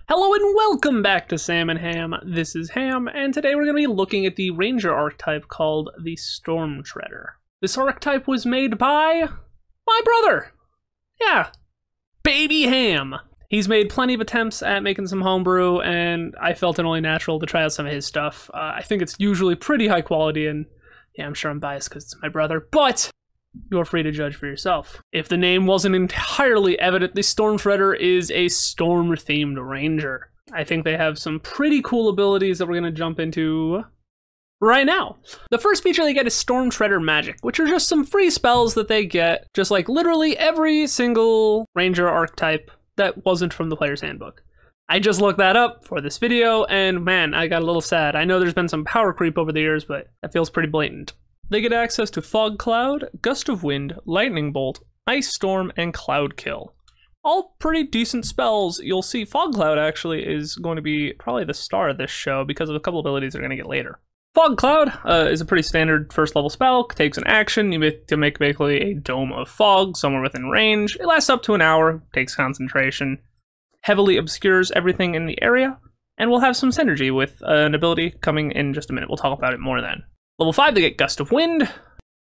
Hello and welcome back to Sam and Ham. This is Ham, and today we're going to be looking at the Ranger archetype called the Stormtreader. This archetype was made by my brother. Yeah, Baby Ham. He's made plenty of attempts at making some homebrew, and I felt it only natural to try out some of his stuff. I think it's usually pretty high quality, and yeah, I'm sure I'm biased because it's my brother, but you're free to judge for yourself. If the name wasn't entirely evident, the Stormtreader is a storm-themed ranger. I think they have some pretty cool abilities that we're going to jump into right now. The first feature they get is Stormtreader Magic, which are just some free spells that they get, just like literally every single ranger archetype that wasn't from the player's handbook. I just looked that up for this video, and man, I got a little sad. I know there's been some power creep over the years, but that feels pretty blatant. They get access to Fog Cloud, Gust of Wind, Lightning Bolt, Ice Storm, and Cloud Kill. All pretty decent spells. You'll see Fog Cloud actually is going to be probably the star of this show because of a couple abilities they're going to get later. Fog Cloud is a pretty standard first level spell, takes an action, you make to make basically a dome of fog somewhere within range. It lasts up to an hour, takes concentration, heavily obscures everything in the area, and will have some synergy with an ability coming in just a minute. We'll talk about it more then. Level 5, they get Gust of Wind,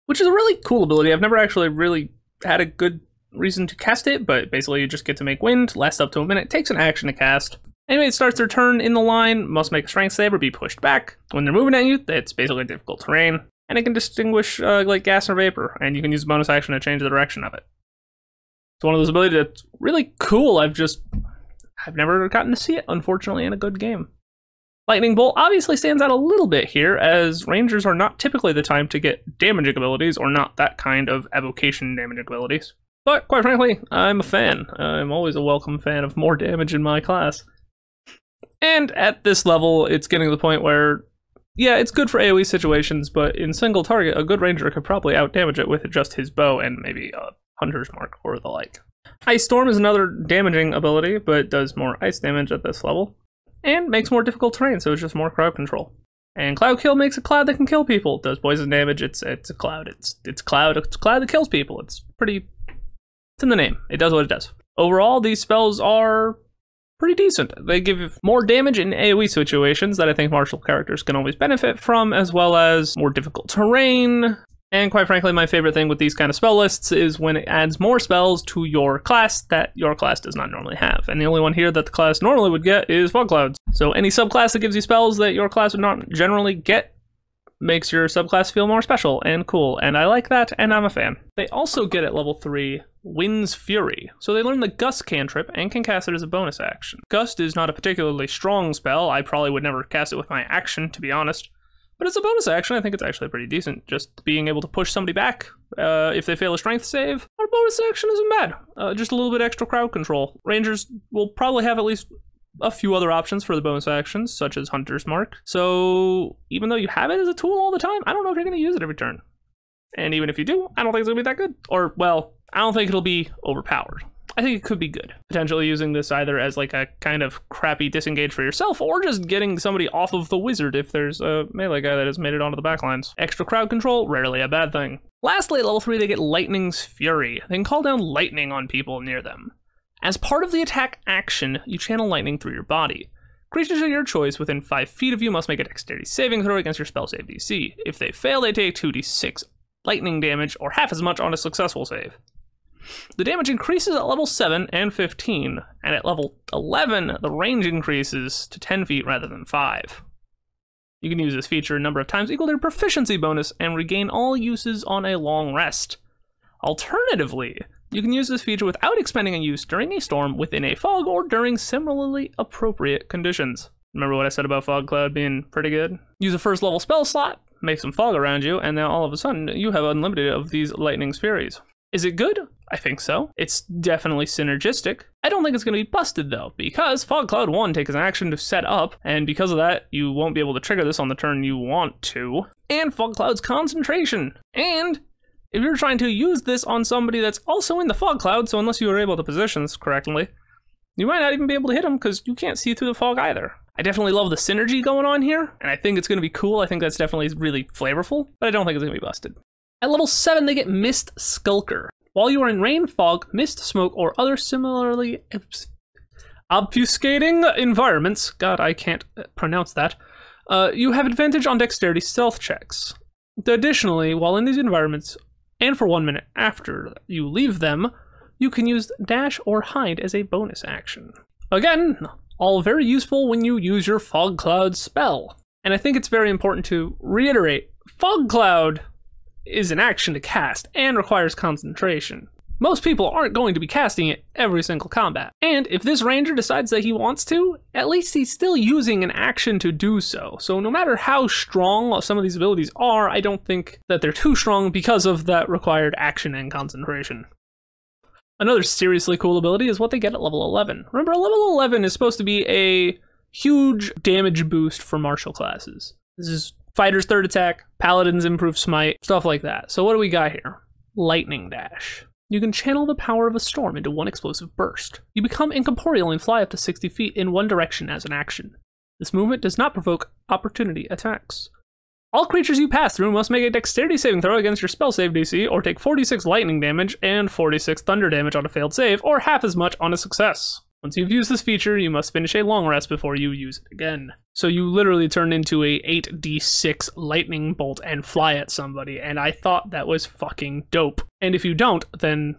which is a really cool ability. I've never actually really had a good reason to cast it, but basically you just get to make wind, lasts up to a minute, takes an action to cast. Anyway, it starts their turn in the line, must make a strength save or be pushed back. When they're moving at you, it's basically difficult terrain, and it can distinguish like gas or vapor, and you can use a bonus action to change the direction of it. It's one of those abilities that's really cool. I've never gotten to see it, unfortunately, in a good game. Lightning Bolt obviously stands out a little bit here, as Rangers are not typically the time to get damaging abilities, or not that kind of evocation damaging abilities. But quite frankly, I'm a fan. I'm always a welcome fan of more damage in my class. And at this level, it's getting to the point where, yeah, it's good for AoE situations, but in single target, a good Ranger could probably outdamage it with just his bow and maybe a Hunter's Mark or the like. Ice Storm is another damaging ability, but does more ice damage at this level. And makes more difficult terrain, so it's just more crowd control. And Cloud Kill makes a cloud that can kill people. It does poison damage. It's a cloud. It's cloud that kills people. It's in the name. It does what it does. Overall, these spells are pretty decent. They give more damage in AoE situations that I think martial characters can always benefit from, as well as more difficult terrain. And quite frankly, my favorite thing with these kind of spell lists is when it adds more spells to your class that your class does not normally have. And the only one here that the class normally would get is Fog Clouds. So any subclass that gives you spells that your class would not generally get makes your subclass feel more special and cool. And I like that, and I'm a fan. They also get at level 3 Wind's Fury. So they learn the Gust cantrip and can cast it as a bonus action. Gust is not a particularly strong spell. I probably would never cast it with my action, to be honest. But as a bonus action, I think it's actually pretty decent. Just being able to push somebody back if they fail a strength save. Our bonus action isn't bad. Just a little bit extra crowd control. Rangers will probably have at least a few other options for the bonus actions, such as Hunter's Mark. So even though you have it as a tool all the time, I don't know if you're going to use it every turn. And even if you do, I don't think it's going to be that good. Or, well, I don't think it'll be overpowered. I think it could be good. Potentially using this either as like a kind of crappy disengage for yourself, or just getting somebody off of the wizard if there's a melee guy that has made it onto the backlines. Extra crowd control, rarely a bad thing. Lastly, at level 3, they get Lightning's Fury. They can call down lightning on people near them. As part of the attack action, you channel lightning through your body. Creatures of your choice within 5 feet of you must make a dexterity saving throw against your spell save DC. If they fail, they take 2d6 lightning damage, or half as much on a successful save. The damage increases at level 7 and 15, and at level 11, the range increases to 10 feet rather than 5. You can use this feature a number of times equal to your proficiency bonus and regain all uses on a long rest. Alternatively, you can use this feature without expending a use during a storm, within a fog, or during similarly appropriate conditions. Remember what I said about Fog Cloud being pretty good? Use a first level spell slot, make some fog around you, and now all of a sudden you have unlimited of these Lightning's Furies. Is it good? I think so. It's definitely synergistic. I don't think it's going to be busted though, because Fog Cloud 1 takes an action to set up, and because of that, you won't be able to trigger this on the turn you want to. And Fog Cloud's concentration. And if you're trying to use this on somebody that's also in the Fog Cloud, so unless you were able to position this correctly, you might not even be able to hit them because you can't see through the fog either. I definitely love the synergy going on here, and I think it's going to be cool. I think that's definitely really flavorful, but I don't think it's going to be busted. At level 7, they get Mist Skulker. While you are in rain, fog, mist, smoke, or other similarly Obfuscating environments. God, I can't pronounce that. You have advantage on dexterity stealth checks. Additionally, while in these environments, and for 1 minute after you leave them, you can use dash or hide as a bonus action. Again, all very useful when you use your Fog Cloud spell. And I think it's very important to reiterate, Fog Cloud is an action to cast and requires concentration. Most people aren't going to be casting it every single combat. And if this ranger decides that he wants to, at least he's still using an action to do so. So no matter how strong some of these abilities are, I don't think that they're too strong because of that required action and concentration. Another seriously cool ability is what they get at level 11. Remember, level 11 is supposed to be a huge damage boost for martial classes. This is fighter's third attack, paladins improve smite, stuff like that. So what do we got here? Lightning dash. You can channel the power of a storm into one explosive burst. You become incorporeal and fly up to 60 feet in one direction as an action. This movement does not provoke opportunity attacks. All creatures you pass through must make a dexterity saving throw against your spell save DC, or take 46 lightning damage and 46 thunder damage on a failed save, or half as much on a success. Once you've used this feature, you must finish a long rest before you use it again. So you literally turn into a 8d6 lightning bolt and fly at somebody, and I thought that was fucking dope. And if you don't, then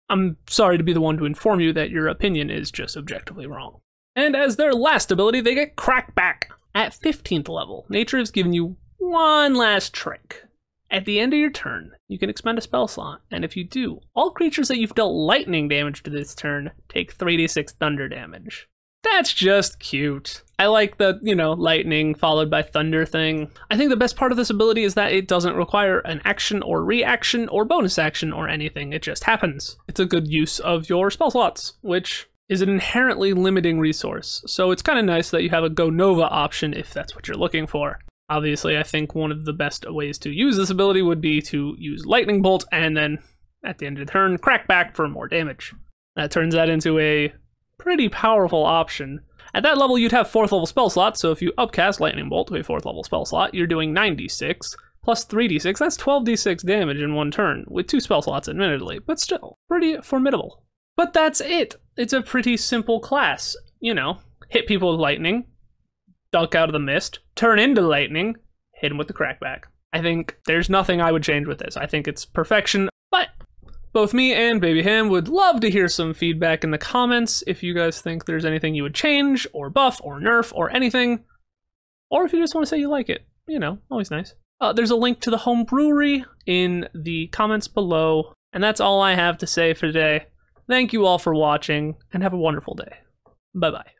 I'm sorry to be the one to inform you that your opinion is just objectively wrong. And as their last ability, they get Crackback. At 15th level, nature has given you one last trick. At the end of your turn, you can expend a spell slot, and if you do, all creatures that you've dealt lightning damage to this turn take 3d6 thunder damage. That's just cute. I like the, lightning followed by thunder thing. I think the best part of this ability is that it doesn't require an action or reaction or bonus action or anything, it just happens. It's a good use of your spell slots, which is an inherently limiting resource, so it's kind of nice that you have a Go Nova option if that's what you're looking for. Obviously, I think one of the best ways to use this ability would be to use Lightning Bolt and then, at the end of the turn, Crackback for more damage. That turns that into a pretty powerful option. At that level, you'd have 4th level spell slots, so if you upcast Lightning Bolt to a 4th level spell slot, you're doing 9d6 plus 3d6, that's 12d6 damage in one turn, with 2 spell slots admittedly, but still, pretty formidable. But that's it! It's a pretty simple class. Hit people with lightning, duck out of the mist, turn into lightning, hit him with the Crackback. I think there's nothing I would change with this. I think it's perfection, but both me and Baby Ham would love to hear some feedback in the comments if you guys think there's anything you would change, or buff, or nerf, or anything. Or if you just want to say you like it. Always nice. There's a link to the Homebrewery in the comments below, and that's all I have to say for today. Thank you all for watching, and have a wonderful day. Bye-bye.